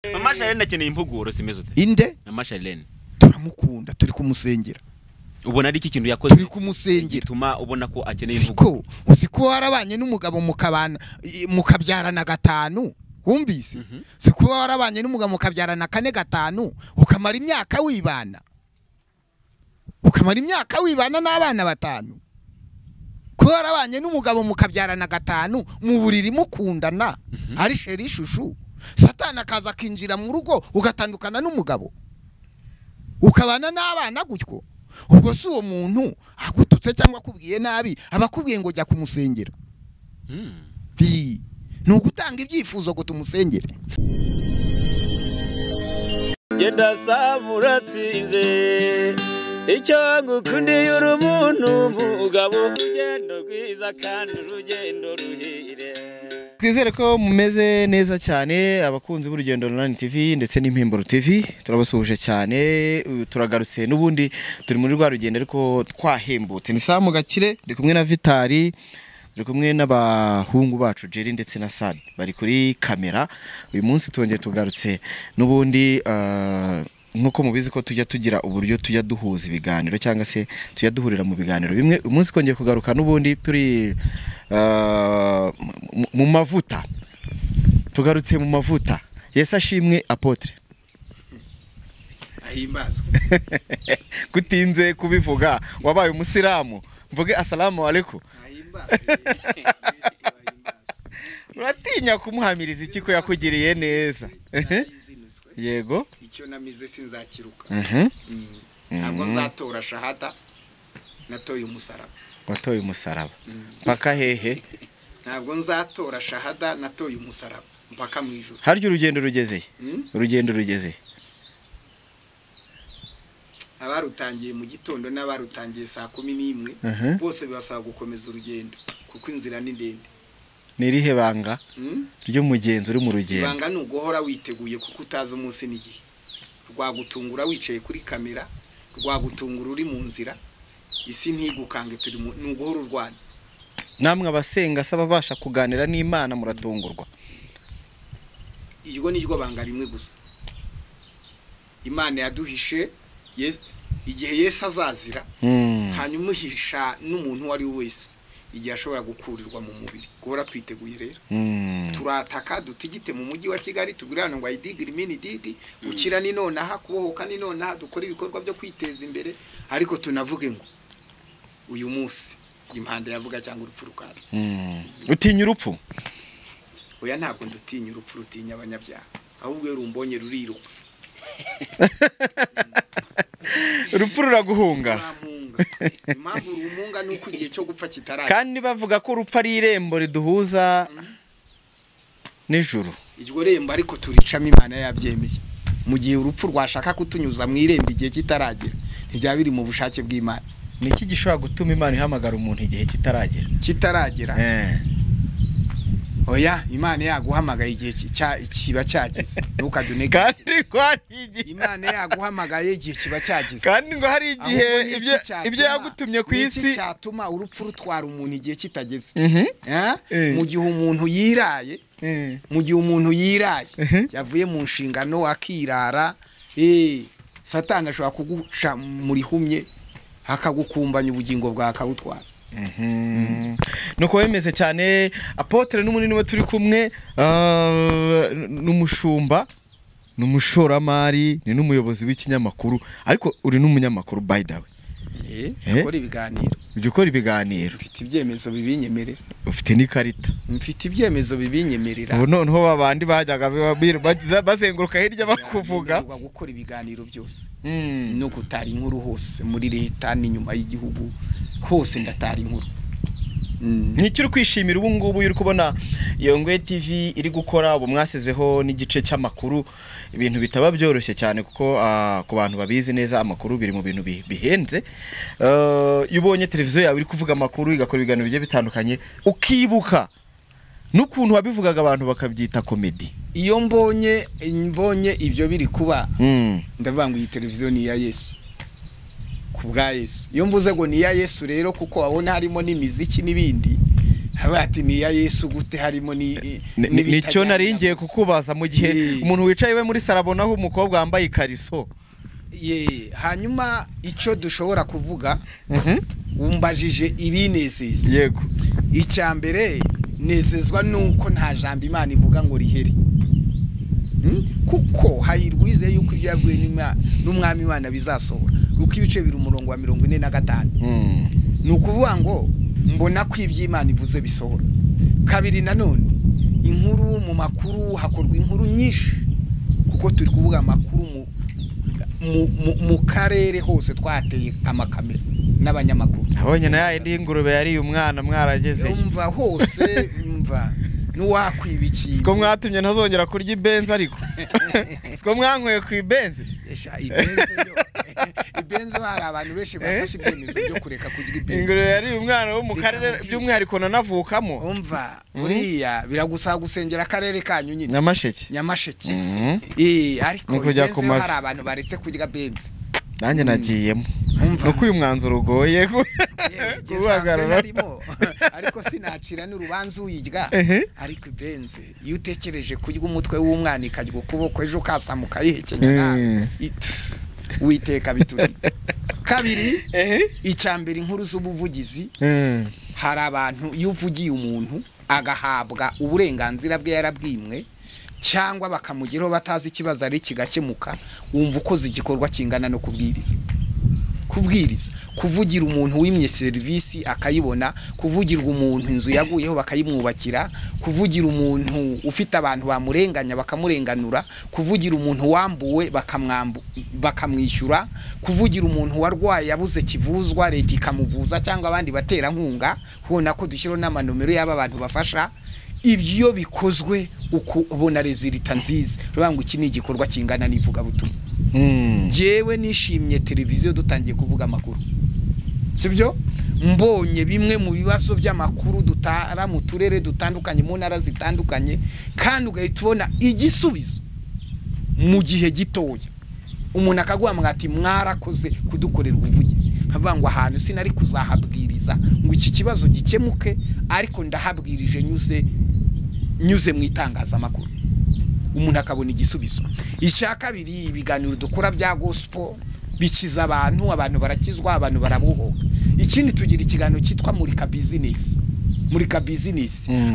Mama Charlene akeneye impuguro simeze ute? Inde? Mama Charlene. Turamukunda, turi kumusengera. Ubona ari iki kintu yakoze? Turi kumusengera. Tuma ubona ko akeneye impuguro. Ko uziko warabanye n'umugabo mukabana mukabyarana 5. Wumvise? Siko warabanye n'umugabo mukabyarana 4 5 ukamara imyaka wibana. Ukamara imyaka wibana n'abana 5. Ko warabanye n'umugabo mukabyarana 5 mu buriri mukundana ari sheri shushu. Satana akaza kinjira mu rugo ugatandukana n'umugabo. Ukabana n'abana gutyo. Ubwo si uwo muntu agututse cyangwa akubwiye nabi abakubwiye ngo jya kumusengera. Ni ugutanga ibyifuzo ngo tumusengere. Genda samuratsinze icyo ngukundiye uri umuntu umugabo urugendo rwiza kandi urugendo ruhire. Twizere ko mumeze neza cyane abakunzi b'urugendo online TV ndetse n'impimboro TV turabasuhuje cyane turagarutse n'ubundi turi muri rwa rugendo ariko twahembutse ni Samu Gakire ndi kumwe na Vitali ndi kumwe n'abahungu bacu Jerry ndetse na Sad bari kuri kamera uyu munsi twongeye tugarutse n'ubundi nkuko mubizi ko tujya tugira uburyo tujya duhuza ibiganiro cyangwa se tujya duhurira mu biganiro bimwe umunsi kongeye kugaruka n'ubundi turi mu mavuta tugarutse mu mavuta Yesu ashimwe Apotre ahimbazwe gutinze kubivuga wabaye umusiramu mvuge assalamu alaikum uratinya kumuhamiriza iki ko yakugiriye neza yego icyo namize sinzakiruka ntabwo nzatora shahada natoye umusaraba watoye umusaraba mpaka hehe ntabwo nzatora shahada natoye umusaraba mpaka mu ijuru haryo urugendo rugeze urugendo rugeze abarutangiye mu gitondo n'abarutangiye saa 11 bose bibasaba gukomeza urugendo kuko inzira ni ndende nirihe banga ryo mugenzi uri mu rugendo banga nuguhora witeguye kuko utazi umunsi n'igihe rwagutungura wicaye kuri kamera rwagutungura uri mu nzira isi ntigukange turi nuguhora urwana namwe abasenga saba basha kuganira n'Imana muratungurwa iryo niryo banga rimwe gusa Imana yaduhishe igihe Yesu azazira hanyuma uhisha n'umuntu wari wese igihe ashobora gukurirwa mu mubiri guhora twiteguye rero turataka dutigite mu mujyi wa Kigali tugurana ngo ayidigire mini didi ukira ni nonaha kubohoka ni nonaha dukora ibikorwa byo kwiteza imbere ariko tunavuge ngo uyu munsi impande yavuga cyangwa urupfu rukaza utinya urupfu oya ntabwo ndutinya urupfu rutinya abanyabyaha ahubwo rumbonye ruriruka urupfu ruraguhunga impamvu rumunga nuko igihe cyo gupfa kitaraje kandi bavuga ko urupfu ari irembo riduhuza n'ijuru iryo rembo ariko turicamo Imana yabyemeye mu gihe urupfu rwashaka kutunyuza mu irembo igihe kitaragera ntibyaba biri mu bushake bw'Imana niki gishobora gutuma Imana ihamagara umuntu igihe kitaragera oya Imana yaguhamagaye igihe kiba cyageze ntukajye kandi kwani Imana yaguhamagaye igihe kiba cyageze kandi ngo hari igihe ibyo yagutumye ku isi cyatuma urupfu rutwara umuntu igihe kitageze mu gihe umuntu yiraye yavuye mu nshingano akirara Satani ashobora kuguca muri humye hakagukumbanya ubugingo bwa akabutwara nuko wemeze cyane Apotre n'umunini we turi kumwe n'umushumba n'umushoramari ni n'umuyobozi w'ikinyamakuru ariko uri n'umunyamakuru by the way ukora ibiganiro mfite ibyemezo bibinyemerera ufite n'ikarita mfite ibyemezo bibinyemerera ubu noneho babandi bajyaga bazenguruka hirya bakuvuga gukora ibiganiro byose no gutara inkuru hose muri leta n'inyuma y'igihugu hose ndatara inkuru Niki uri kwishimira ubu ngubu uri kubona Yongwe TV iri gukora ubu mwasizeho n'igice cy'amakuru ibintu bitaba byoroshye cyane kuko ku bantu babizi neza amakuru biri mu bintu bihenze yubonye televiziyo yawe iri kuvuga amakuru igakora ibiganiro bigiye bitandukanye ukibuka n'ukuntu wabivugaga abantu bakabyita comedy iyo mbonye ibyo biri kuba ndavuga ngo iyi televiziyo ni ya Yesu kubwa Yesu iyo mvuze ngo ni ya Yesu rero kuko wabona harimo n'imiziki n'ibindi Habati ni ya Yesu gute harimo nicyo naringiye kukubaza mu gihe umuntu wicaye we muri sarabonaho umukobwa wambaye ikariso. Hanyuma icyo dushobora kuvuga umbajije ibinezeza. Yego. Icyambere nezezwa nuko nta jambo Imana ivuga ngo rihere. Kuko hahirwize yuko ibyabwiwe n'umwami Imana bizasohora. Ruko ibice biri umurongo wa 45. Nukuvuga ngo mbona ko iby'Imana ivuze bisohora. Kabiri nanone inkuru mu makuru hakorwa inkuru nyinshi kuko turi kuvuga amakuru mu karere hose twateye amakamera n'abanyamakuru. Abonye na yindi ingurube yari umwana mwarageze. Umva hose umva nuwakwibiki. Siko mwatumye ntazongera kurya ibenze ariko. Siko mwankweye ku ibenze. Esha ibenze yo. Ibenzo hari abantu benshi bafashe ibyemezo byo kureka kurya ibenze. Ingurube yari umwana wo mu karere by'umwihariko nanavukamo. Umva uriya biragusaba gusengera akarere kanyu nyine. Nyamasheke. Ariko hari abantu baretse kurya benze. Nanjye nagiyemo. Nuko uyu mwanzuro ugoye kubagarara. Ariko sinacira n'urubanza uyirya. Ariko benze iyo utekereje kurya umutwe w'umwana ikajya ukuboko ejo kasamuka yihekenya nawe. Witeka bituri. Kabiri icyambere inkuru z'ubuvugizi. Hari abantu iyo uvugiye umuntu agahabwa uburenganzira bwe yarabwimwe cyangwa bakamugeraho batazi ikibazo ari kigakemuka wumva uko zigikorwa kingana no kubwiriza. Kuvugira umuntu wimye service akayibona, kuvugirwa umuntu inzu yaguyeho bakayimwubakira, kuvugira umuntu ufite abantu bamurenganya bakamurenganura, kuvugira umuntu wambuwe bakamwishyura, kuvugira umuntu warwaye yabuze kivuzwa leta ikamuvuza cyangwa abandi batera nkunga, kubona ko dushyiro n'amanomero y'aba bantu bafasha. Ibyo bikozwe ukubona resulta nziza. Rubango iki ni igikorwa kingana n'ivuga butumwa. Jewe nishimye televiziyo dutangiye kuvuga amakuru. Sibyo? Mbonye bimwe mu bibazo by'amakuru dutara mu turere dutandukanye mu ntara zitandukanye kandi ugahita ubona igisubizo mu gihe gitoya. Umuntu akaguhamagara ati mwarakoze kudukorera ubuvugizi. Kavuga ngo ahantu sinari kuzahabwiriza ngo iki kibazo gikemuke ariko ndahabwirije nyuze mu itangazamakuru. Umuntu akabona igisubizo. Icya kabiri ibiganiro dukora bya gospel bikiza abantu barakizwa, abantu barabuhoka. Ikindi tugira ikiganiro cyitwa murika business.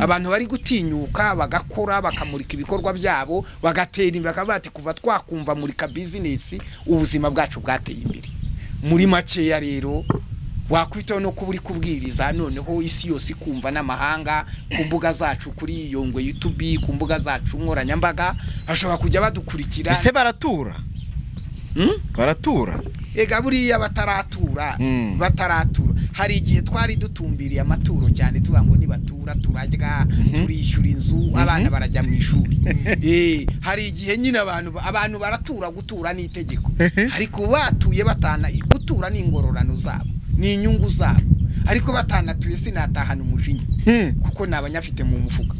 Abantu bari gutinyuka bagakora bakamurika ibikorwa byabo bagatera imbere bakabati kuva twakumva murika business ubuzima bwacu bwateye imbere. Muri makeya rero wakwitaho no kuburi kubwiriza noneho isi yose ikumva n'amahanga ku mbuga zacu kuri Yongwe YouTube, ku mbuga zacu nkoranyambaga ashobora kujya badukurikira. Ese baratura? Baratura? Ega buriya bataratura. Hari igihe twari dutumbiriye amaturo cyane tubango nibatura turarya turishyura inzu abana barajya mu ishuri. Hari igihe nyine abantu baratura gutura n'itegeko. Ariko batuye batana gutura n'ingororano zabo. Ni inyungu zabo. Ariko batanatuye sinatahana umujinya kuko nabanyafite mu mufuka.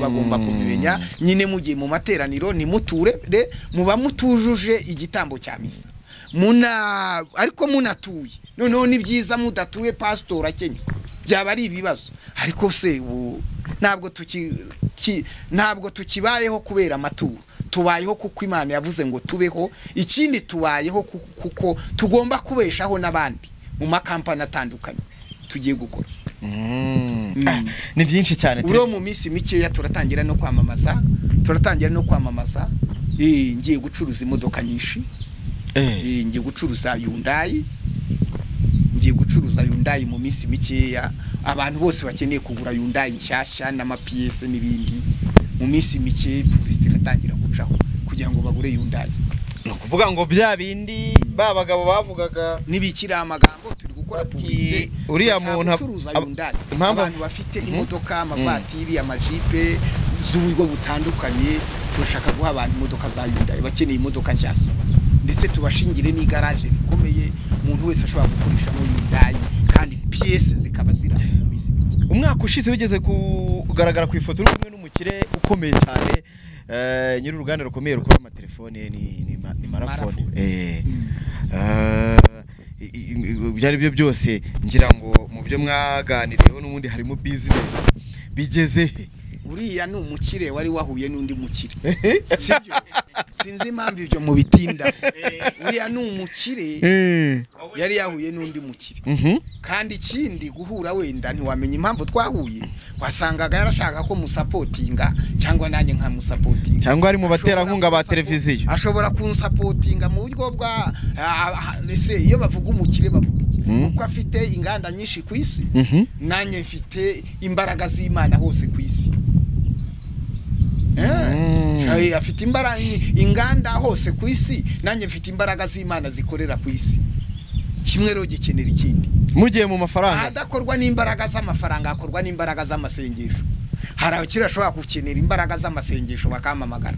Bagomba kumenya nyine mugiye mu materaniro ni muture muba mutujuje igitambo cya misa. Ariko munatuye noneho ni byiza mudatuye pastor akenya byaba ari ibibazo. Ariko se ntabwo tukibayeho kubera amaturo. Tubayeho kuko Imana yavuze ngo tubeho. Ikindi tubayeho kuko tugomba kubeshaho n'abandi mu makampani atandukanye tugiye gukora. Ni byinshi cyane. Uro mu minsi mikeya turatangira no kwamamaza. Ngiye gucuruza imodoka nyinshi. Ngiye gucuruza Hyundai mu minsi mikeya. Abantu bose bakeneye kugura Hyundai nshyashya n'amapiyese n'ibindi. Mu minsi mike polisi iratangira gucaho kugira ngo bagure Hyundai. No kuvuga ngo bya bindi babagabo bavugaga nibikira amagambo turi gukora polisi. Uriya muntu abantu bafite imodoka amavatiri amajipe z'uburyo butandukanye turashaka guha abantu imodoka za Hyundai bakeneye imodoka nshyashya. Ndetse tubashingire ni garage rikomeye umuntu wese ashobora gukoresha mu Hyundai kandi pièces zikaba zira mu minsi mike. Umwaka ushize wigeze kugaragara ku ifoto uri kumwe n'umukire ukomeye cyane nyiri uruganda rukomeye rukora amatelefone ni marafone. Byari byo byose ngira ngo mu byo mwaganiriyeho ubundi harimo business bigeze he uriya ni umukire wari wahuye n'undi mukire sibyo sinzi impamvu ibyo mu bitinda uriya ni umukire yari yahuye n'undi mukire kandi ikindi guhura wenda ntiwamenya impamvu twahuye wasangaga yarashaka ko musapotinga cyangwa nanjye nka musapotinga cyangwa ari mu baterankunga ba televiziyo ashobora kunsapotinga mu buryo bwa ese iyo bavuga umukire bavuga iki uko afite inganda nyinshi ku isi nanjye mfite imbaraga z'Imana hose ku isi afite imbaraga inganda hose ku isi nanjye mfite imbaraga z'Imana zikorera ku isi kimwe rero gikenera ikindi mugiye mu mafaranga adakorwa n'imbaraga z'amafaranga akorwa n'imbaraga z'amasengesho hari abakira ashobora gukenera imbaraga z'amasengesho bakamamagara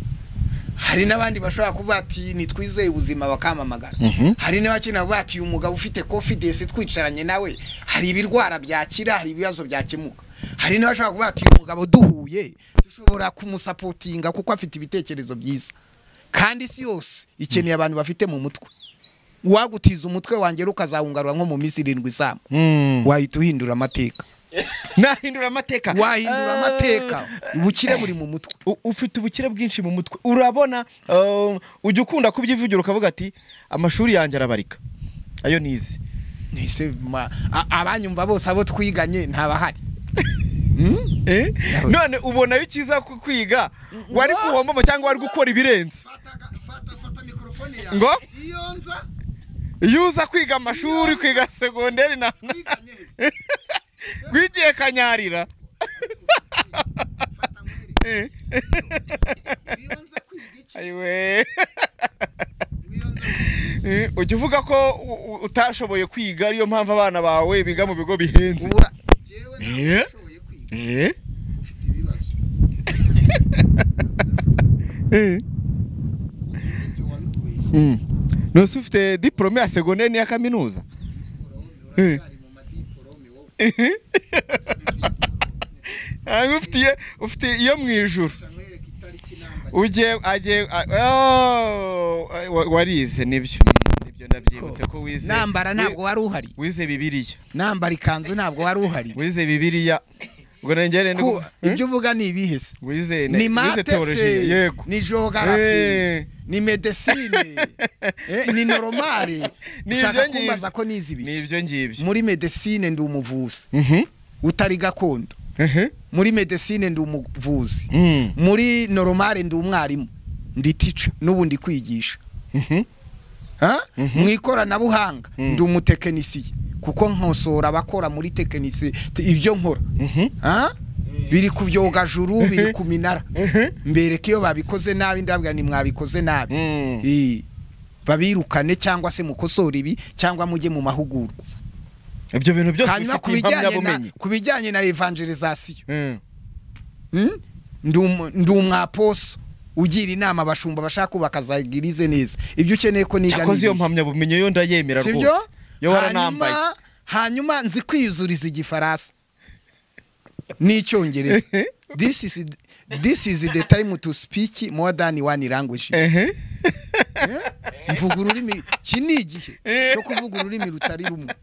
hari nabandi bashobora kuba ati nitwizeye ubuzima bakamamagara hari n'abakina bati umugabo ufite confidence twicaranye nawe hari ibirwara byakira hari ibibazo byakemuka hari n'abashobora kuba ati umugabo duhuye dushobora kumusapotinga kuko afite ibitekerezo byiza kandi isi yose ikeneye abantu bafite mu mutwe wagutiza umutwe wanjye ukazahungarwa nko mu minsi 7 isamba wahita uhindura amateka nahindura amateka wahindura amateka ubukire buri mu mutwe ufite ubukire bwinshi mu mutwe urabona ujya ukunda kubyivugira ukavuga ati amashuri yanjye arabarika ayo nize nise abanyumva bose abo twiganye ntabahari none ubona yo kiza kwiga wari kuhombamo cyangwa wari gukora ibirenze fata mikrofone yawe ngo iyonza yuza kwiga amashuri kwiga segonderi na gwigiye kanyarira ayiwe ujya uvuga ko utashoboye kwiga ariyo mpamvu abana bawe biga mu bigo bihenze nose ufite diplome ya segonderi ya kaminuza ufite iyo mu ijuru warize nibyo ndabyibutse ko wize nambara ntabwo wari uhari wize bibiliya nambara ikanzu ntabwo wari uhari wize bibiliya ubwo nengere ibyo uvuga ni ibihese ni theology yego ni geography ni medicine ni normale ushaka kumbaza ko nizi ibi nibyo ngibyo muri medicine ndi umuvuzi utari gakondo muri medicine ndi umuvuzi muri normale ndi umwarimu ndi teacher n'ubundi kwigisha mu ikoranabuhanga ndi umutekinisiye kuko nkosora abakora muri tekinisi ibyo nkora biri ku byogajuru biri ku minara mbereke iyo babikoze nabi ndabwa ni mwabikoze nabi babirukane cyangwa se mukosora ibi cyangwa mujye mu mahugurwa ibyo bintu byose bifite kubijyanye na evangelization ndi umwaposo ugira inama abashumba bashaka kubaka zagirize neza ibyo ukeneye ko niga cyakoze iyo mpamya bumenye yo ndayemera rwose yo waranambaye hanyuma nzi kwizuriza igifaransa n'icyongereza this is the time to speak more than one language mvuga ururimi kinigihe cyo kuvuga ururimi rutari rumwe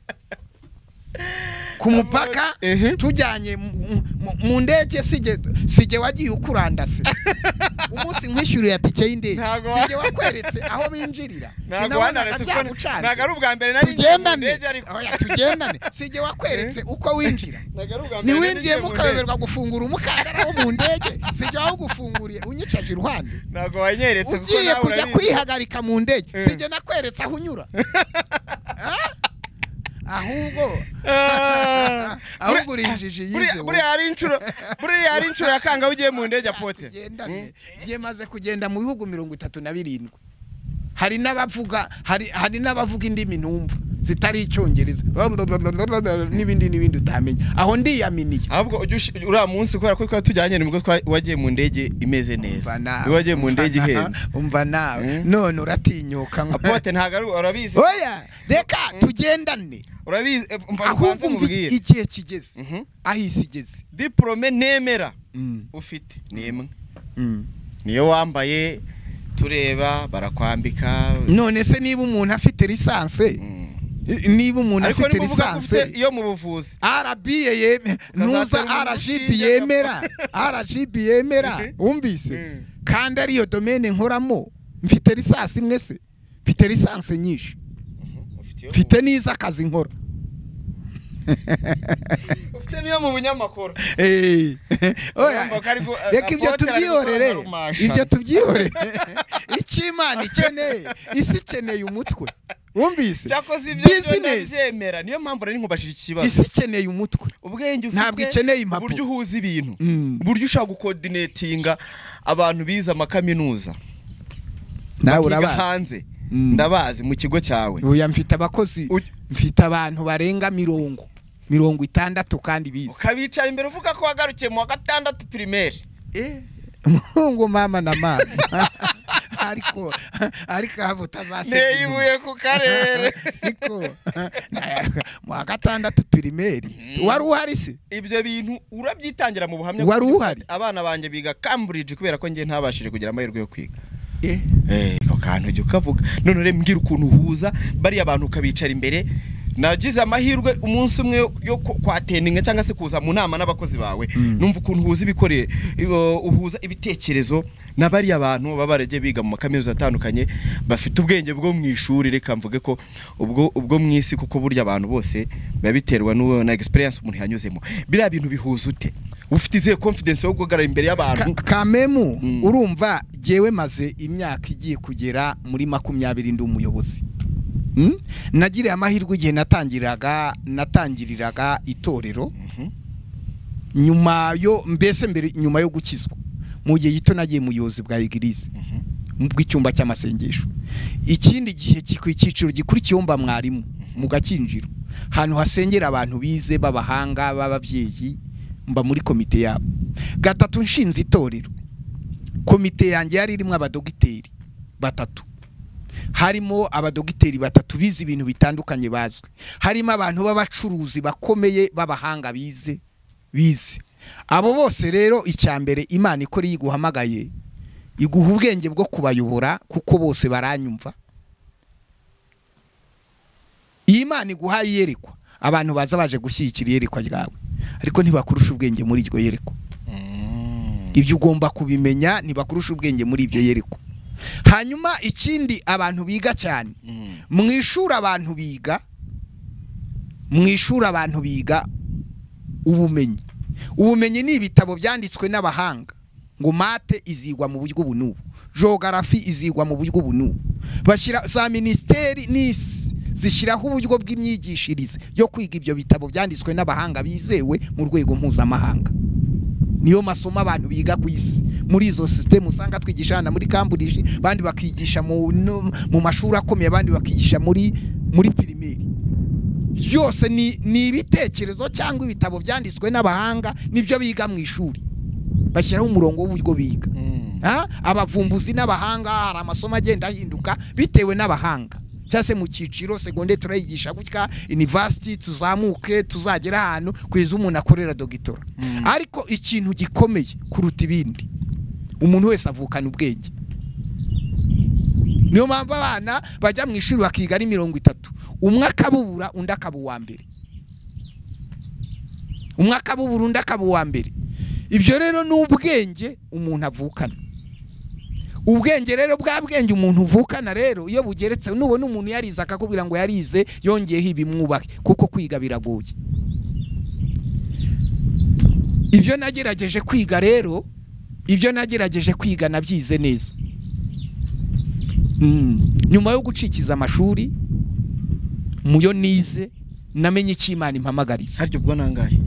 ku mupaka tujyanye mu ndege sije wagiye ukurandase umunsi nkwishyuriye atike y'indege sije wakweretse aho binjirira ntago ari ubwambere nari tugendane sije wakweretse uko winjira ni winjiye mukayoberwa gufungura umukandara wo mu ndege sije waho gufunguriye unyicaje iruhande ntago wanyeretse kuko nawe kujya kwihagarika mu ndege sije nakweretse aho unyura ahubwo urinjije yize buriya ari inshuro yakanga ugiye mu ndege Apotre giye maze kugenda mu bihugu 37 hari n'abavuga indimi numva zitari icyongereza n'ibindi utamenya aho ndiyaminiye ahubwo uriya munsi kubera ko tujyanye nibwo wagiye mu ndege imeze neza wagiye mu ndege ihenze umva nawe none uratinyuka Apotre ntago urabizi oya reka tugendane urabizi ahubwo igihe kigeze ahisi igeze diplome nemera ufite nimwe niyo wambaye tureba barakwambika none se niba umuntu afite lisanse niba umuntu ariko afite niba uvuga ko ufite lisansi iyo mu buvuzi RBA ntuza RGB yemera RGB yemera wumvise kandi ariyo domaine nkoramo mfite lisansi imwe se mfite lisansi nyinshi mfite niza akazi nkora ufite niyo mu bunyamakuru oya reka ibyo tubyihorere ibyo tubyihorere Imana ikeneye isi ikeneye umutwe wumvise cyakoze ibyo byemera niyo mpamvu rero nkubashije ikibazo isi ikeneye umutwe ubwenge ufite ntabwo ikeneye impapuro uburyo uhuza ibintu uburyo ushaka gucoordinatinga abantu biza amakaminuza nawe urabazi hanze ndabazi mu kigo cyawe oya mfite abakozi mfite abantu barenga 60 kandi bize ukabicara imbere uvuga ko wagarukiye mu wa gatandatu primaire ngo mama na mama ariko abo utazasebye neyibuye ku karere ariko mu wa gatandatu primaire wari uhari se ibyo bintu urabyitangira mu buhamya wari uhari abana banjye biga Cambridge kubera ko ngiye ntabashije kugira amahirwe yo kwiga ko kantu ujye ukavuga none rero mbwira ukuntu uhuza bari abantu ukabicara imbere nagize amahirwe umunsi umwe yo kwateninga cyangwa se kuza mu nama n'abakozi bawe numva ukuntu uhuza ibikorere uhuza ibitekerezo nabari abantu babarege biga mu makaminuza atandukanye bafite ubwenge bwo mu ishuri reka mvuge ko ubwo mwisi kuko burya abantu bose babiterwa na experience umuntu yanyuzemo biriya bintu bihuza ute ufite izihe confidence yo guhagarara imbere y'abantu kamemu urumva jewe maze imyaka igiye kugera muri 20 ndi umuyobozi nagiriye amahirwe igihe natangiriraga itorero nyuma yo gukizwa mu gihe gito nagiye mu buyobozi bwa igirize bw'icyumba cy'amasengesho ikindi gihe cyiciro gikurikiyeho mba mwarimu mu gakinjiro hantu hasengera abantu bize babahanga b'ababyeyi mba muri komite yabo gatatu nshinze itorero komite yanjye yari irimo abadogiteri batatu harimo abadogiteri batatu bize ibintu bitandukanye bazwe harimo abantu b'abacuruzi bakomeye b'abahanga bize abo bose rero icyambere Imana ikora yiguhamagaye iguha ubwenge bwo kubayobora kuko bose baranyumva Imana iguha yerekwa abantu baza baje gushyigikira yerekwa ryawe ariko ntibakurusha ubwenge muri iryo yerekwa ibyo ugomba kubimenya ntibakurusha ubwenge muri ibyo yerekwa hanyuma ikindi abantu biga cyane mwishura abantu biga ubumenyi ni ibitabo byanditswe n'abahanga ngo mate izigwa mu buryo bunubu geography izigwa mu buryo bunubu bashyira za ministeri n'isi zishyiraho uburyo bw'imyigishirize yo kwiga ibyo bitabo byanditswe n'abahanga bizewe mu rwego mpuzamahanga niyo masomo abantu biga ku isi muri izo system usanga twigishana muri Cambridge bandi bakigisha mu mashuri akomeye bandi bakigisha muri primaire byose ni ibitekerezo cyangwa ibitabo byanditswe n'abahanga nibyo biga mu ishuri bashyiraho umurongo w'uburyo biga abavumbuzi n'abahanga hari amasomo agenda ahinduka bitewe n'abahanga cyase mu cyiciro secondaire turayigisha gutya university tuzamuke tuzagera ahantu kwiza umuntu akorera dogitora ariko ikintu gikomeye kuruta ibindi umuntu wese avukana ubwenge niyo mpamvu abana bajya mu ishuri bakiga ari 30 umwe akabubura undi akaba uwa mbere ibyo rero ni ubwenge umuntu avukana ubwenge rero bwa bwenge umuntu uvukana rero iyo bugeretse nubona umuntu yarize akakubwira ngo yarize yongeyeho ibimwubake kuko kwiga biragoye ibyo nagerageje kwiga nabyize neza nyuma yo gucikiza amashuri muyo nize namenye icyo Imana impamagariye haryo ubwo nangaye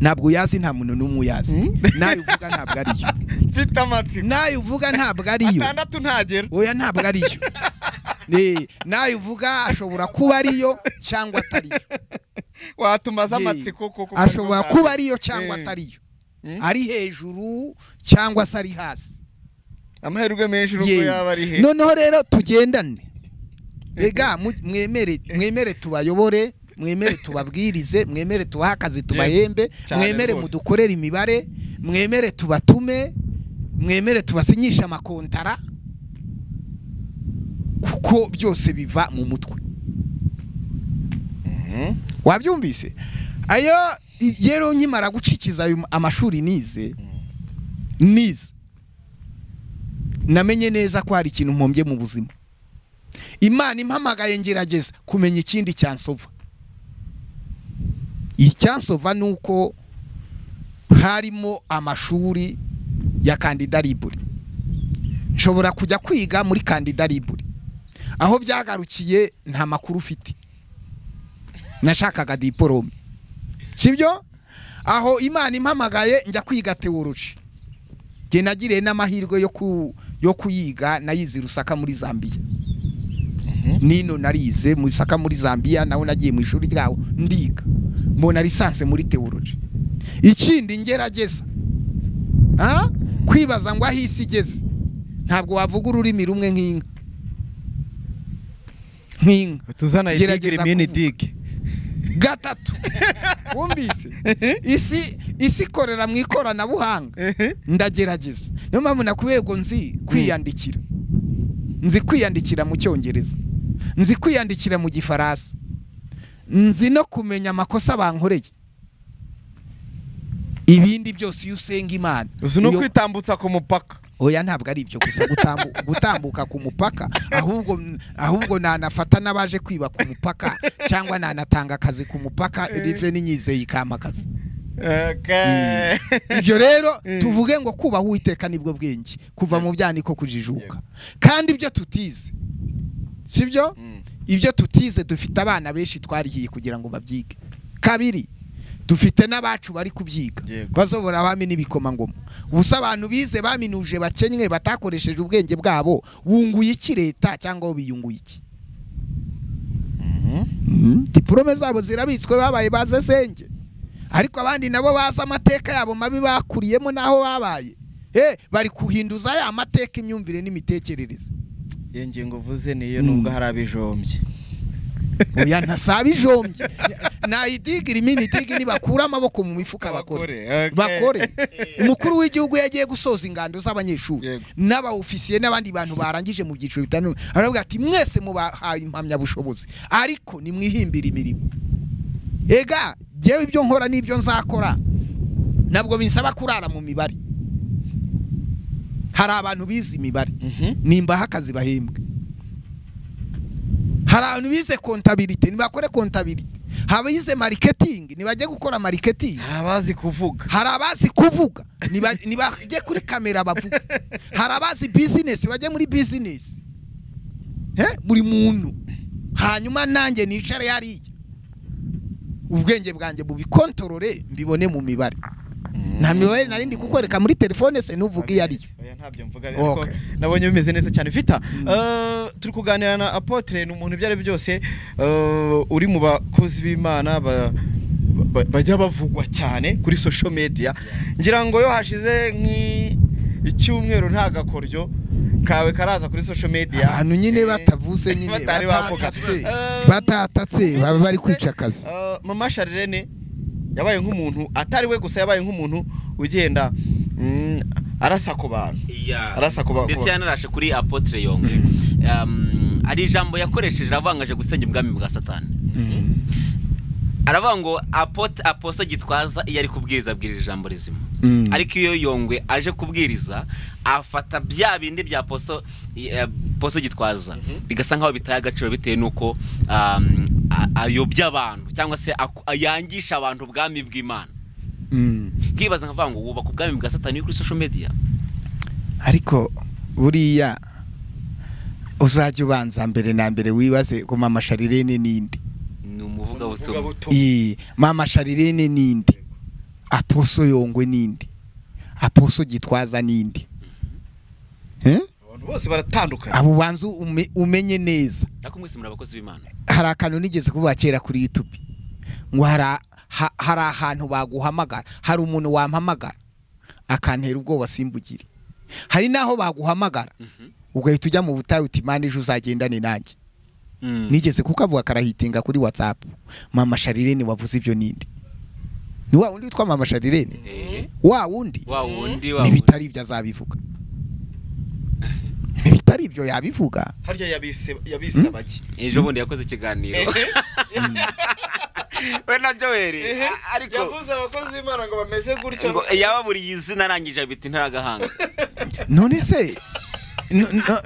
ntabwo yazi nta muntu n'umwe yazi nayo uvuga ntabwo ari yo mfite amatsiko nayo uvuga ntabwo ari yo atandatu ntagera oya ntabwo ari yo nayo uvuga ashobora kuba ari yo cyangwa atari yo watumaza amatsiko kuko ashobora kuba ari yo cyangwa atari yo ari hejuru cyangwa se ari hasi amahirwe menshi uko yaba ari he noneho rero tugendane ega mwemere tubayobore mwemere tubabwirize mwemere tubaha akazi tubahembe mwemere mudukorera imibare mwemere tubatume mwemere tubasinyisha amakontara kuko byose biva mu mutwe wabyumvise ayo yero nkimara gucikiza amashuri nize namenye neza ko hari ikintu mpombye mu buzima. Imana impamagaye ngerageza kumenya ikindi cyansova. Icyansova nuko harimo amashuri ya kandida libre. Nshobora kujya kwiga muri kandida libre. Aho byagarukiye nta makuru ufite. Nashakaga diplome. Sibyo? Aho Imana impamagaye njya kwiga theology. Ge nagiriye n'amahirwe yo kuyiga nayize Rusaka muri Zambia. Nino narize mu Rusaka muri Zambia naho nagiye mu ishuri ryawo ndiga. Mbona lisanse muri theology. Ikindi ngerageza kwibaza ngo ahisi igeze. Ntabwo wavuga ururimi rumwe nk'inka. Tuzana idigiri mini dig. Gatatu. Wumvise? Isi korera mu ikoranabuhanga. Ndagerageza. Niyo mpamvu nakwego nzi kwiyandikira. Nzi kwiyandikira mu Cyongereza. Nzi kwiyandikira mu Gifaransa. Nzi no kumenya amakosa bankoreye. Ibindi byose usenga Imana. Uzi no kwitambutsa ku mupaka. Oya ntabwo ari ibyo gusa gutambuka ku mupaka ahubwo nanafata nabaje kwiba ku mupaka cyangwa nanatanga akazi ku mupaka rive n'inyizeye ikamakaza. Okay. Ibyo rero tuvuge ngo kubaha Uwiteka nibwo bwenge kuva mu byaniko kujijuka. Kandi ibyo tutize. Sibyo? Ibyo tutize dufite abana benshi twarihiye kugira ngo babyige. Kabiri dufite n'abacu bari kubyiga bazobora abami n'ibikoma ngoma. Ubusa abantu bize baminuje bakenywe batakoresheje ubwenge bwabo wunguye iki leta cyangwa biyunguye iki? Diplome zabo zirabitswe babaye baze senge. Ariko abandi nabo baza amateka yabo mabi bakuriyemo naho babaye. Bari kuhinduza ya mateka imyumvire n'imitekerereze. Yengingo vuze niyo nubwo harabijombye. Oya ntasaba ijombye. Na idigiri mini digi bakura amaboko mu mifuka bakore. Umukuru w'igihugu yagiye gusoza ingando z'abanyeshuri n'aba ofisiye n'abandi bantu barangije mu byiciro bitanu. Aravuga ati mwese mubahaye impamya bushobozi ariko ni mwihimbira imirimo. Ega jewe ibyo nkora n'ibyo nzakora nabwo binsaba kurara mu mibare. Hari abantu bize imibare nimba hakazi bahembwe. Hari abantu bize contabilité nibakore contabilité. Habize marketing nibajye gukora marketing. Hari abazi kuvuga nibajye kuri kamera bavuga. Hari abazi business bajye muri business. Buri muntu hanyuma nanjye nicare yari ubwenge bwanjye bubikontorore mbibone mu mibare. Nta mibare narindi kukoreka muri telefone se nuvuga yari. Ntabyo mvuga ariko nabonye bimeze neza cyane. Vita turi kuganira na Apotre n'umuntu byari byose uri mu bakozi b'Imana bajya bavugwa cyane kuri social media. Ngira ngo yo hashize icyumweru nta gakoryo kawe karaza kuri social media. Abantu nyine batavuze nyine batatatse baba bari kwica akazi. Mama Charlene yabaye nk'umuntu atari we gusa yabaye nk'umuntu ugenda arasa ku bantu. Ndetse yanarashe kuri Apotre Yongwe. Ari ijambo yakoresheje avangaje gusenya ubwami bwa Satani. Aravuga ngo aposo gitwaza iyo ari kubwiriza abwirije ijambo rizima. Ariko iyo Yongwe aje kubwiriza afata bya bindi bya poso gitwaza bigasa nkaho bitaye agaciro bitewe nuko ayobya abantu cyangwa se ayangisha abantu ubwami bw'Imana. Kibaza nkavuga ngo wubaka ubwami bwa Satani kuri social media. Ariko buriya uzajya ubanza mbere na mbere wibaze ko Mama Charlene ninde. Umuvuga butumwa. Mama Charlene ninde. Aposo Yongwe ninde. Aposo gitwaza ninde. Abantu bose baratandukanye. Abo banzu umenye neza. Ako mwese muri abakozi b'Imana. Hari akantu nigeze kuvuga kera kuri YouTube. Ngo hari ahantu baguhamagara. Hari umuntu wampamagara akantera ubwoba simbugire. Hari naho baguhamagara ugahita ujya mu butayu uti Imana ejo uzagendane nanjye. Nigeze kukavuga karahitinga kuri WhatsApp. Mama Charlene wavuze ibyo ninde? Ni wa wundi witwa Mama Charlene? Wa wundi nibitari ibyo azabivuga. Nibitari ibyo yabivuga. Harya yabise baki. Ejo bundi yakoze ikiganiro. we na Joel ariko yavuze abakozi b'Imana ngo bameze gutyo ngo yababuriye izina arangije biti ntaragahanga. none se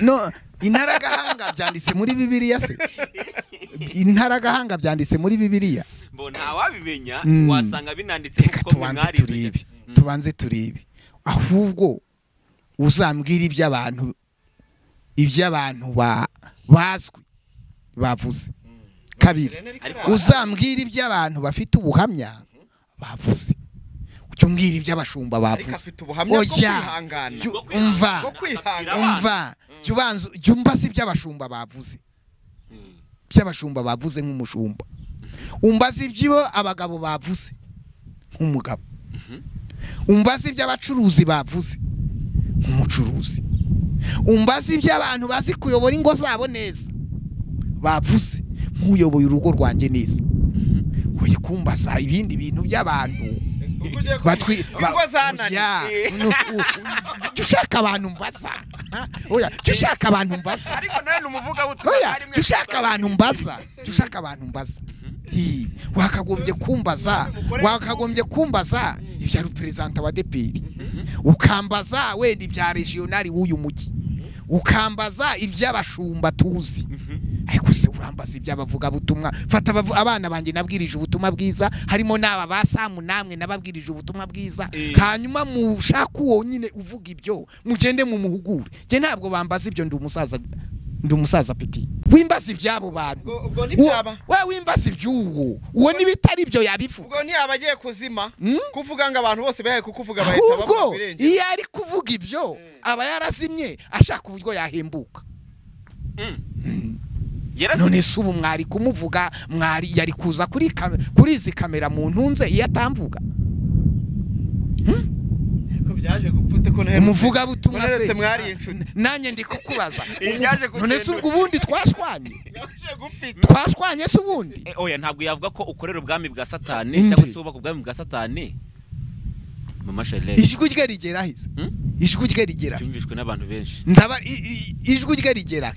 no intaragahanga byanditse muri Bibiliya se intaragahanga byanditse muri Bibiliya bo nta wabimenya wasanga binanditse kuko mwarize tubanze turibe ahubwo uzambwira iby'abantu bazwi bavuze kabiri uzambwira iby'abantu bafite ubuhamya bavuze ucyo mbwira iby'abashumba bavuze oya umva jumbaza iby'abashumba bavuze by'abashumba bavuze nk'umushumba umbaza ibyo abagabo bavuze nk'umugabo umbaza iby'abacuruzi bavuze nk'umucuruzi umbaza iby'abantu bazi kuyobora ingo zabo neza bavuze nk'uyoboye urugo rwanjye neza oya kumbaza ibindi bintu by'abantu ushaka abantu mbaza oya ushaka abantu mbaza ariko nawe numuvuga butumwa oya ushaka abantu mbaza ushaka abantu mbaza wakagombye kumbaza ibya representa wa DPR ukambaza wenda ibya regional w'uyu mujyi ukambaza iby'abashumba tuzi ariko se urambaza iby'abavuga butumwa fata abana banjye nabwirije ubutumwa bwiza harimo n'aba basamu namwe nababwirije ubutumwa bwiza hanyuma mushaka uwo nyine uvuga ibyo mugende mu muhugure je ntabwo bambaza ibyo ndi umusaza peti wimbaza ibyabo bantu ubwo ntibyaba wimbaza ibyuwo uwo nibitari byo yabivuga ubwo ntiyabagiye kuzima kuvuga ngo abantu bose baye kukuvuga bahita bavuga birenge iyo ari kuvuga ibyo aba yarazimye ashaka uburyo yahembuka none se ubu mwari kumuvuga mwari yari kuza kuri izi kamera mu ntunze iyo atamvuga byaje gupfute ko umuvuga butumwa se mwari inshuti nanjye ndi kukubaza none se ubundi twashwanye se ubundi oya ntabwo yavuga ko ukorera ubwami bwa Satani cyangwa se ubaka ubwami bwa Satani. Mama Charlene ijwi rye rigera hize ijwi rye rigera cyumvishwe n'abantu benshi ijwi rye rigera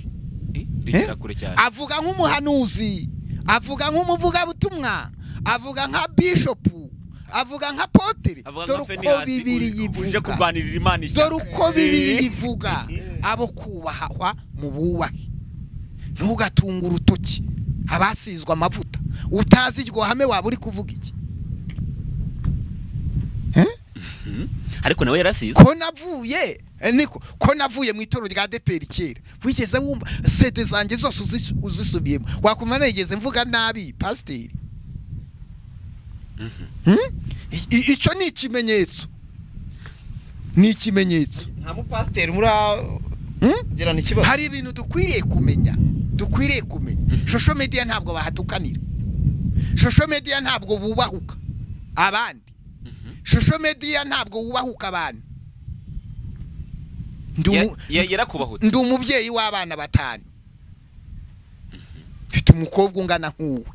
rigera kure cyane avuga nk'umuhanuzi avuga nk'umuvuga butumwa avuga nka bishop avuga nka Apotre dore uko Bibiri yivuga dore uko Bibiri yivuga abo kubahwa mu bubahe ntugatunga urutoki abasizwe amavuta utazi iryo hame waba uri kuvuga iki ariko nawe yarasize ko navuye mu itoro rya DPR kera wigeze wumva sede zanjye zose uzisubiyemo wakumva nigeze mvuga nabi pasiteri icyo ni ikimenyetso nta mupasiteri muragirana ikibazo hari ibintu dukwiriye kumenya social media ntabwo bahatukanira social media ntabwo bubahuka abandi social media ntabwo wubahuka abantu ndi umubyeyi w'abana 5 mfite umukobwa ungana nk'uwe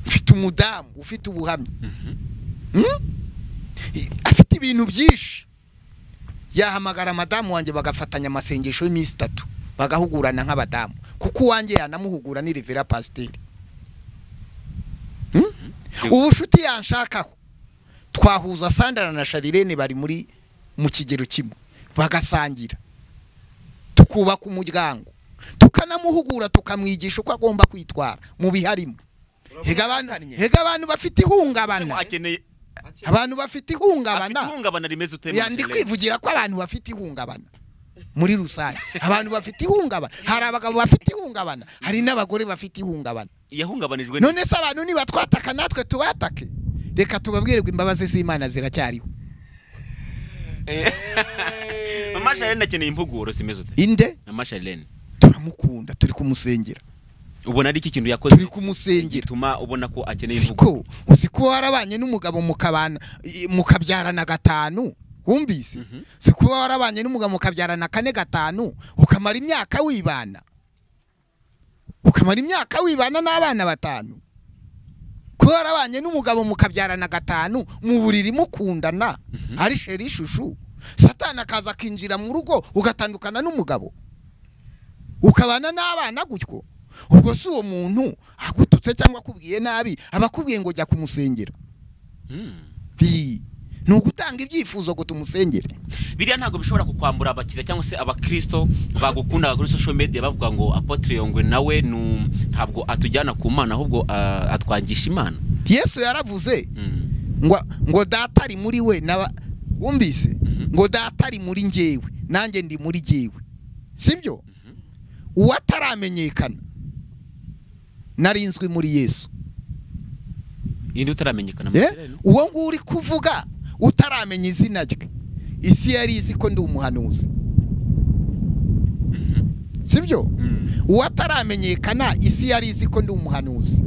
mfite umudamu ufite ubuhamya afite ibintu byinshi yahamagara madamu wanjye bagafatanya amasengesho y'iminsi 3 bagahugurana nk'abadamu kuko wanjye yanamuhugura ni Revera Pasiteri ubushuti yanshakaho twahuza Sandra na Charlene bari mu kigero kimwe bagasangira tukubaka umuryango tukanamuhugura tukamwigisha uko agomba kwitwara mu biharimo hega abantu bafite ihungabana abantu bafite ihungabana rimeze utema yandi kwivugira ko abantu bafite ihungabana muri rusange abantu bafite ihungabana hari abagabo bafite ihungabana hari n'abagore bafite ihungabana yahungabanijwe none se abantu niba twataka natwe tubatake reka tubabwire imbabazi z'Imana ziracyariho Mama Charlene akeneye impuguro simeze ute inde Mama Charlene turamukunda turi kumusengera ubona ari iki kintu yakoze turi kumusengera gituma ubona ko akeneye impuguro uzi ko warabanye n'umugabo mukabyarana 5 wumvise si kuba warabanye n'umugabo mukabyarana 4 5 ukamara imyaka wibana n'abana 5 ko warabanye n'umugabo mukabyarana 5 mu buriri mukundana ari sheri shushu Satani akaza akinjira mu rugo ugatandukana n'umugabo ukabana n'abana gutyo ubwo si uwo muntu agututse cyangwa akubwiye nabi abakubwiye ngo jya kumusengera. Ni ugutanga ibyifuzo ngo tumusengere. Biriya ntabwo bishobora kukwambura abakiriya cyangwa se abakristo bagukunda kuri social media bavuga ngo Apotre Yongwe nawe ntabwo atujyana ku Mana ahubwo atwangisha Imana. Yesu yaravuze ngo data ari muri we wumvise ngo data ari muri njyewe nanjye ndi muri jyewe, sibyo? Uwataramenyekana narinzwe muri Yesu. Indi utaramenyekana uwo ngo uri kuvuga utaramenya izina rye, isi yari izi ko ndi umuhanuzi, sibyo? Uwataramenyekana isi yari izi ko ndi umuhanuzi.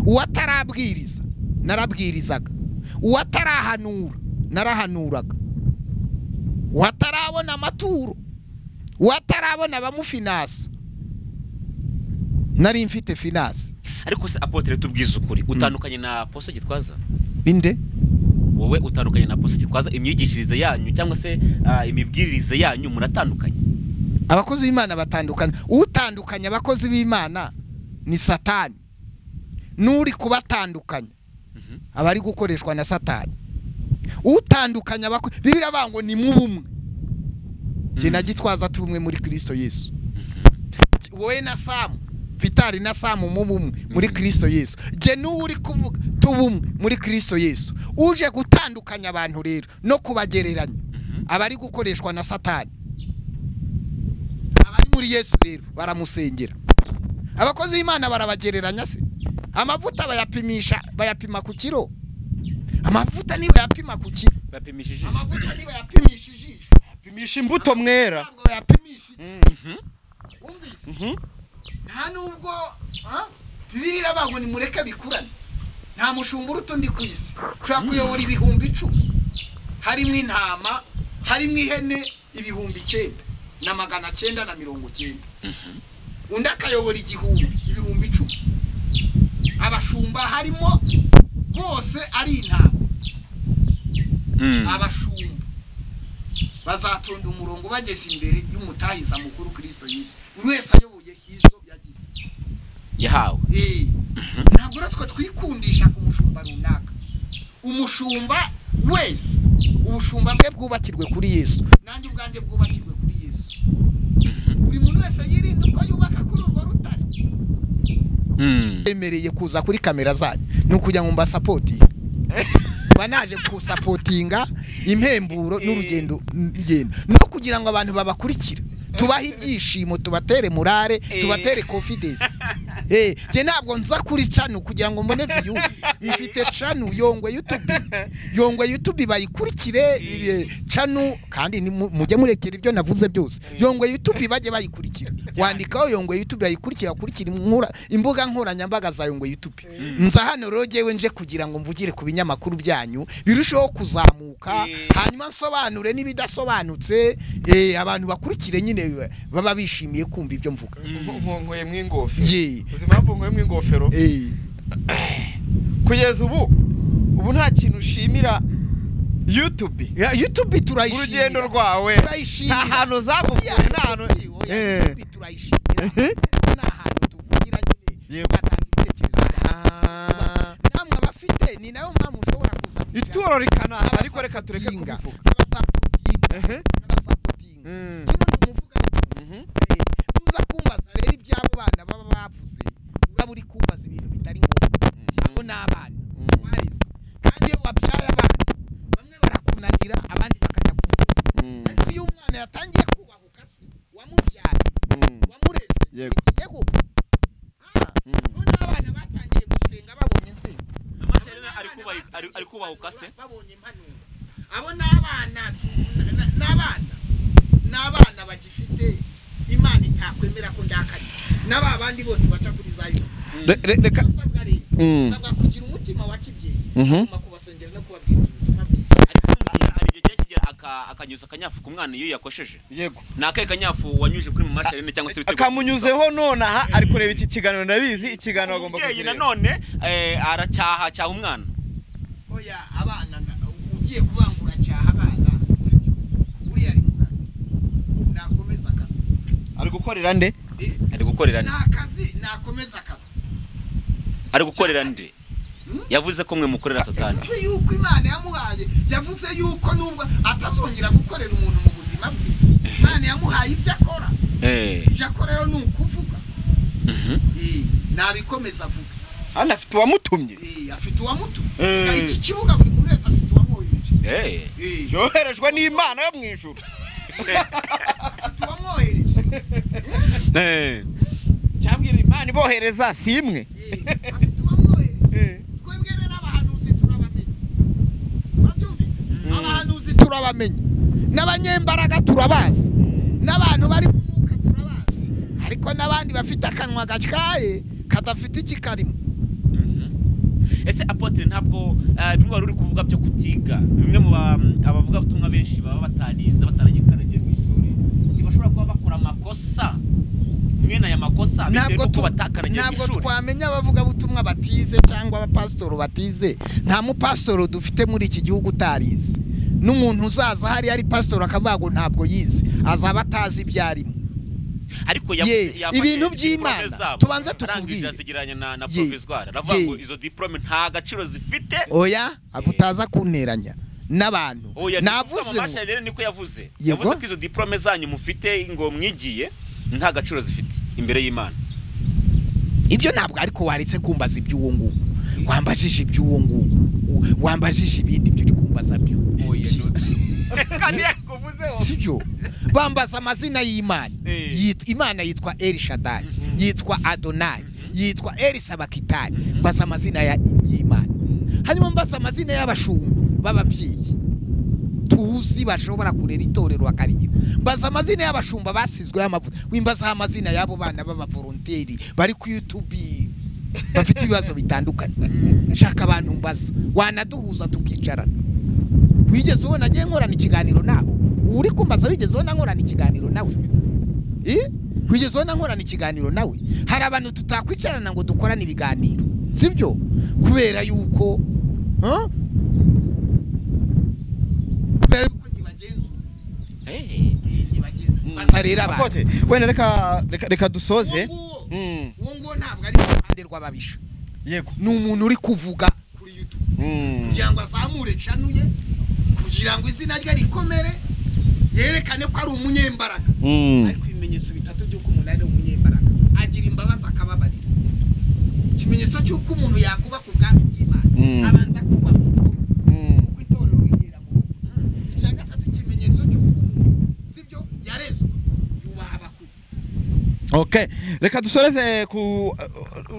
Uwatarabwiriza narabwirizaga, uwatarahanura narahanuraga, uwatarabona amaturo, uwatarabona abamufinansa nari mfite finance. Ariko se Apotre tubwiza ukuri utandukanye na Apotre Gitwaza? Inde? Wowe utandukanye na Apotre Gitwaza, imyigishirize yanyu cyangwa se imibwirize yanyu muratandukanye? Abakozi b'Imana batandukana. Utandukanye abakozi b'Imana ni Satani. Nuri kubatandukanya abari gukoreshwa na Satani. Utandukanya Bibiliya bango ni mubumwe. Kina Gitwaza tubumwe muri Kristo Yesu. Wowe na Samu Vitali na Samu mubumwe muri Kristo Yesu. Je n'uri kuvuga tubumwe muri Kristo Yesu. Uje gutandukanya abantu rero no kubagereranya abari gukoreshwa na Satani. Abari muri Yesu rero baramusengera. Abakozi b'Imana barabagereranya se. Amavuta bayapima ku kiro. Amavuta niba yapima ku kiro. Bapimishije. Amavuta niba yapimishije. Pimisha imbuto mwera. Umvise. Nta nubwo Bibiliya bango ni mureke bikurane. Nta mushumbura utundi kwisi. Ushaka kuyobora ibihumbi 10. Harimo intama, harimo ihene ibihumbi 9,990. Undi akayobora ibihumbi 10. Abashumba harimo bose ari intama. Abashumba bazatonda umurongo bageze imbere y'umutahiza mukuru Kristo Yesu. Buri wese ayoboye izo yagize yahawe. Ntabwo ratwe twikundisha ku mushumba runaka. Umushumba wese ubushumba bwe bwubakirwe kuri Yesu, nanjye ubwanjye bwubakirwe kuri Yesu. Buri muntu wese yirinda uko yubaka kuri urwo rutare. Emereye kuza kuri kamera zanyu no kujya mu mbasapoti banaje kusapotinga impemburo n'urugendo no kugira ngo abantu babakurikira, tubaha ibyishimo, tubatere morale, tubatere confidence. Je ntabwo nza kuri channel kugira ngo mbone views. Mfite channel Yongwe YouTube bayikurikire channel kandi mujye murekera ibyo navuze byose. Yongwe YouTube bajye bayikurikira. Wandikaho Yongwe YouTube bayikurikira imbuga nkoranyambaga za Yongwe YouTube. Nza hano rogewe nje kugira ngo mvugire ku binyamakuru byanyu birushaho kuzamuka, hanyuma nsobanure nibidasobanutse abantu bakurikire nyine baba bishimiye kumva ibyo mvuga. Nkoye mw'ingofero. Uzimamvu nkoye mw'ingofero. Kugeza ubu nta kintu ushimira YouTube. YouTube turayishimira. Urugendo rwawe nta hantu zagukuye, nta hantu YouTube turayishimira. Nta hantu tuvugira nyine batanga ibitekerezo. Namwe abafite ni nayo mpamvu ushobora kuza ituro rikanaza, ariko reka tureke kuvuga. Muza kumbaza rero ibyabo bana baba bavuze, uraburi kumbaza ibintu bitari ngombwa. Abo n'abana warize kandi iyo wabyaye abana bamwe barakunanira abandi bakajya kumva. Ariko iyo umwana yatangiye kubahuka se wamubyaye wamureze yego n'abana batangiye gusenga babonye nsenga. Mama Charlene ari kubahuka se babonye impanuro. Abo n'abana bagifite Imana itakwemera ko ndakari n'aba bandi bose baca kuri zayo. Reka sabwa kugira umutima wa kibyeyi kuma kubasengera no kubabwiriza ubutumwa bwiza. Ari igihe kigira akanyuza akanyafu ku mwana iyo yakosheje. Yego. Nakaye kanyafu wanyuje kuri Mama Charlene cyangwa se bitego. Akamunyuzeho none aha ari kureba iki kiganiro, ndabizi ikiganiro agomba kugira. None aracyaha umwana. Oya abana ugiye kubangura cyaha abana sibyo. Uri ari mu kazi. Nakomeza akazi. Ari gukorera nde? Ari gukorera nde? Nakazi nakomeza akazi ari gukorera nde yavuze ko mwe mukorera satani yavuze yuko Imana yamuhaye yavuze yuko nubwo atazongera gukorera umuntu mu buzima bwe Imana yamuhaye ibyo akora ibyo akora rero ni ukuvuga nabikomeza avuga hano afite uwamutumye afite uwamutumye iki kibuga buri muntu wese afite uwamwohereje yoherejwe n'Imana yo mu ijuru afite uwamwohereje cyangwa Imana ibohereza si imwe afite uwamwohereje twebwe rero abahanuzi turabamenya babyumvise abahanuzi turabamenya n'abanyembaraga turabazi n'abantu bari mu mwuka turabazi ariko n'abandi bafite akanwa gatyaye kadafite ikikarimo ese Apotre ntabwo bimwe wari uri kuvuga byo kutiga bimwe mu abavuga butumwa benshi baba batarize bataragiye mu ishuri bashobora kuba bakora amakosa mwene aya makosa bitewe nuko batakaranye mu ishuri ntabwo twamenya abavuga butumwa batize cyangwa abapasitoro batize nta mupasitoro dufite muri iki gihugu utarize n'umuntu uzaza hari ari pasitoro akavuga ngo ntabwo yize azaba atazi ibyarimo ariko ibintu by'Imana tubanze tukubwire azigiranye na provisoire aravuga ngo izo diplome nta gaciro zifite oya abutaza kunteranya n'abantu navuze Mama Charlene niko yavuze ko izo diplome zanyu mufite ngo mwigiye nta gaciro zifite imbere y'Imana ibyo ntabwo ariko waretse kumbaza iby'uwo nguwo wambajije iby'uwo nguwo wambajije ibindi byo uri kumbaza byo kandi yakuvuzeho sibyo bambaza amazina y'Imana Imana yitwa El Shaddai yitwa Adonai yitwa El Sabakitani mbaza amazina y'Imana hanyuma mbaza amazina y'abashumba b'ababyeyi tuzi bashobora kurera itorero bakarigira mbaza amazina y'abashumba basizwe y'amavuta wimbaza amazina y'abo bana b'abavolonteri bari ku YouTube bafite ibibazo bitandukanye shaka abantu mbaza wanaduhuza tukicarana wigeze ubona agiye nkorana ikiganiro nabo uri kumbaza wigeze ubona nkorana ikiganiro nawe wigeze ubona nkorana ikiganiro nawe hari abantu tutakwicarana ngo dukorane ibiganiro sibyo kubera yuko bazarera Apotre wenda reka dusoze ngo ntabwo ari iruhande rw'ababisha yego ni umuntu uri kuvuga kuri YouTube kugira ngo azamure canuye kugira ngo izina rye rikomere yerekane ko ari umunyembaraga ariko ibimenyetso bitatu by'uko umuntu ari umunyembaraga agira imbabazi akababarira ikimenyetso cy'uko umuntu yakuba ku bwami bw'Imana abanza kuba ku itorero rigera mu icya gatatu ikimenyetso cy'uko sibyo yarezwe yubaha abakuru okay reka dusoreze ku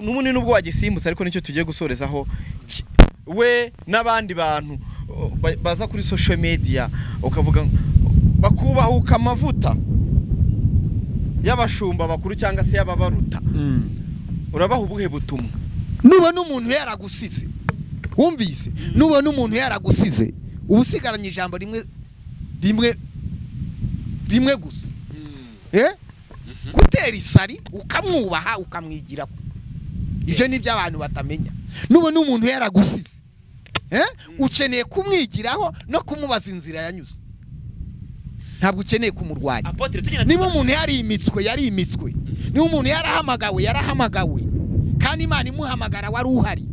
n'ubundi nubwo wagisimbutse ariko nicyo tugiye gusorezaho we n'abandi bantu baza kuri social media ukavuga bakubahuka amavuta y'abashumba bakuru cyangwa se y'ababaruta urabaha ubuhe butumwa nubona umuntu yaragusize wumvise nubona umuntu yaragusize ubusigaranye ijambo rimwe gusa gutera isari ukamwubaha ukamwigiraho ibyo nibyo abantu batamenya nubona umuntu yaragusize ukeneye kumwigiraho no kumubaza inzira yanyuze ntabwo ukeneye kumurwanya niba umuntu yari imitswe niba umuntu yarahamagawe kandi Imana imuhamagara wari uhari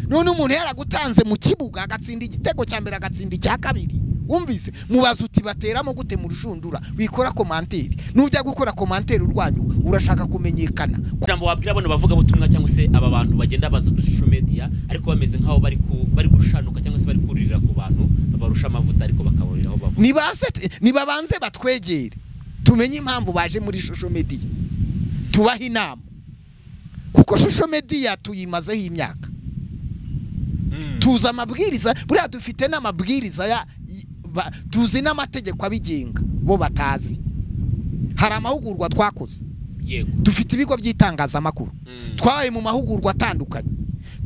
none umuntu yaragutanze mu kibuga agatsinda igitego cya mbere agatsinda icya kabiri wumvise mubaza uti bateramo gute mu rushundura wikora komanteri nujya gukora komanteri urwanyu urashaka kumenyekana jambo wabwira abana bavuga butumwa cyangwa se aba bantu bagenda baza kuri social media ariko bameze nkaho bari gushanuka cyangwa se bari kuririra ku bantu barusha amavuta ariko bakaburiraho bavuga nibabanze batwegere tumenye impamvu baje muri social media tubaha inama kuko social media tuyimazeho imyaka tuza amabwiriza buriya dufite n'amabwiriza tuzi n'amategeko abigenga bo batazi hari amahugurwa twakoze dufite ibigo by'itangazamakuru twabaye mu mahugurwa atandukanye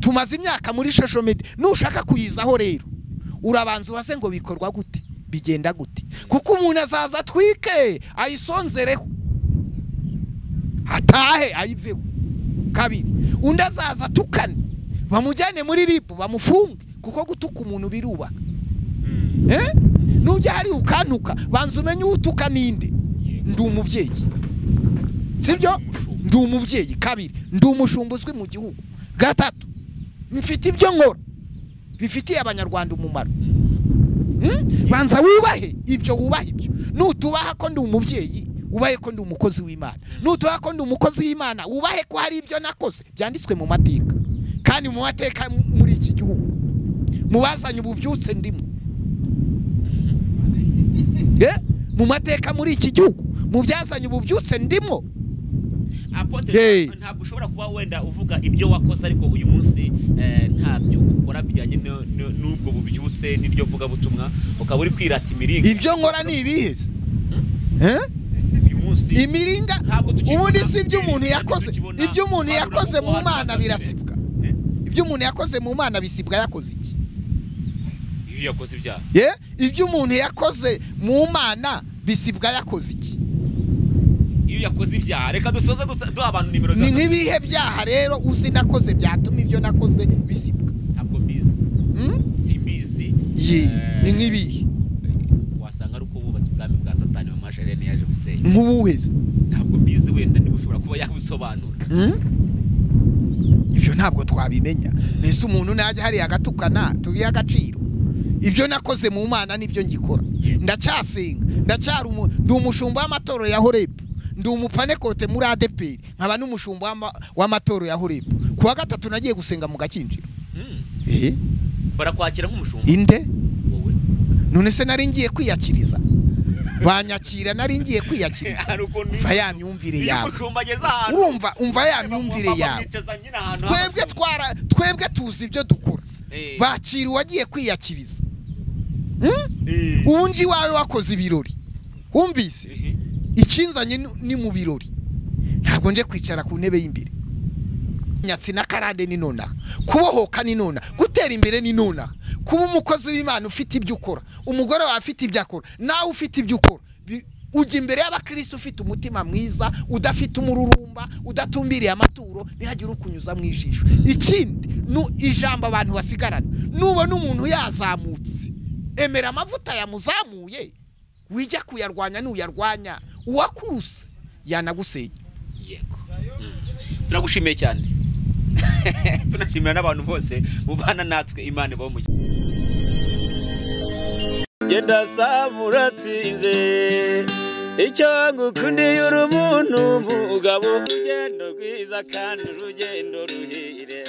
tumaze imyaka muri social media nushaka kuyizaho rero urabanza ubaze ngo bikorwa gute bigenda gute kuko umuntu azaza twike ayisonzereho atahe ayiveho kabiri undi azaza tukane bamujyane muri ribu bamufunge kuko gutuka umuntu birubaka nujya hari ukantuka banza umenye utuka ninde ndi umubyeyi sibyo ndi umubyeyi. Kabiri, ndi umushumba uzwi mu gihugu. Gatatu, mfite ibyo nkora bifitiye Abanyarwanda umumaro. Banza wubahe ibyo, wubahe ibyo. Nutubaha ko ndi umubyeyi, ubahe ko ndi umukozi w'Imana. Nutubaha ko ndi umukozi w'Imana, ubahe ko hari ibyo nakoze byanditswe mu mateka. Kandi mu mateka muri iki gihugu mubazanye ububyutse ndimo. Mu mateka muri iki gihugu mu byazanye ububyutse ndimo. Apotre, ntabwo ushobora kuba wenda uvuga ibyo wakoze ariko uyu munsi ntabyo ukora bijyanye n'ubwo bubyutse n'iryo vuga butumwa, ukaba uri kwirata imiringa. Ibyo nkora ni ibiheze. Uyu munsi imiringa ubundi si ibyo umuntu yakoze. Ibyo umuntu yakoze mu Mana birasibwa. Ibyo umuntu yakoze mu Mana bisibwa yakoze iki? Iyo yakoze ibyaha. Ibyo umuntu yakoze mu Mana bisibwa yakoze iki? Iyo yakoze ibyaha. Reka dusoze duha abantu nimero za. Ni nk'ibihe byaha rero uzi nakoze byatuma ibyo nakoze bisibwa? Ntabwo mbizi. Simbizi. Ni nk'ibihe? Wasanga ari uko bubatse ubwami bwa Satani Mama Charlene yaje gusenya. Nk'ubuheze. Ntabwo mbizi, wenda niba ushobora kuba yabusobanura. Ibyo ntabwo twabimenya. Nese umuntu najya hari agatukana tubiye agaciro. Ibyo nakoze mu Mana nibyo ngikora. Ndacyasenga, ndi umushumba w'amatoro ya Horebu. Ndi umupanekote muri ADPR, nkaba n'umushumba w'amatoro ya Horebu. Kuwa gatatu nagiye gusenga mu Gakinjiro. Barakwakira nk'umushumba. Inde? Wowe. None se nari ngiye kwiyakiriza. Banyakira nari ngiye kwiyakiriza. Umva ya myumvire yawe. Urumva, umva ya myumvire yawe. Twebwe tuzi ibyo dukora. Bakira uwagiye kwiyakiriza. Ubundi wawe wakoze ibirori. Wumvise? Icinzanye ni mu birori. Ntabwo nje kwicara ku ntebe y'imbere. Nyatsi na karande ni nonaha. Kubohoka ni nonaha. Gutera imbere ni nonaha. Kuba umukozi w'Imana ufite ibyo ukora. Umugore wawe afite ibyo akora. Nawe ufite ibyo ukora. Ujya imbere y'abakristo ufite umutima mwiza, udafite umururumba, udatumbiriye amaturo, ntihagira ukunyuza mu ijisho. Ikindi ijambo abantu basigarana. Nubona umuntu yazamutse, emera amavuta yamuzamuye. Wijya kuyarwanya n'uyarwanya, uwakuruse yanagusenya. Yego. Turagushimiye cyane. Tunashimira n'abantu bose mubana natwe, Imana ibaho. Genda samuratsinze icyo ngukundiye uri umuntu umugabo, urugendo rwiza kandi urugendo ruhire.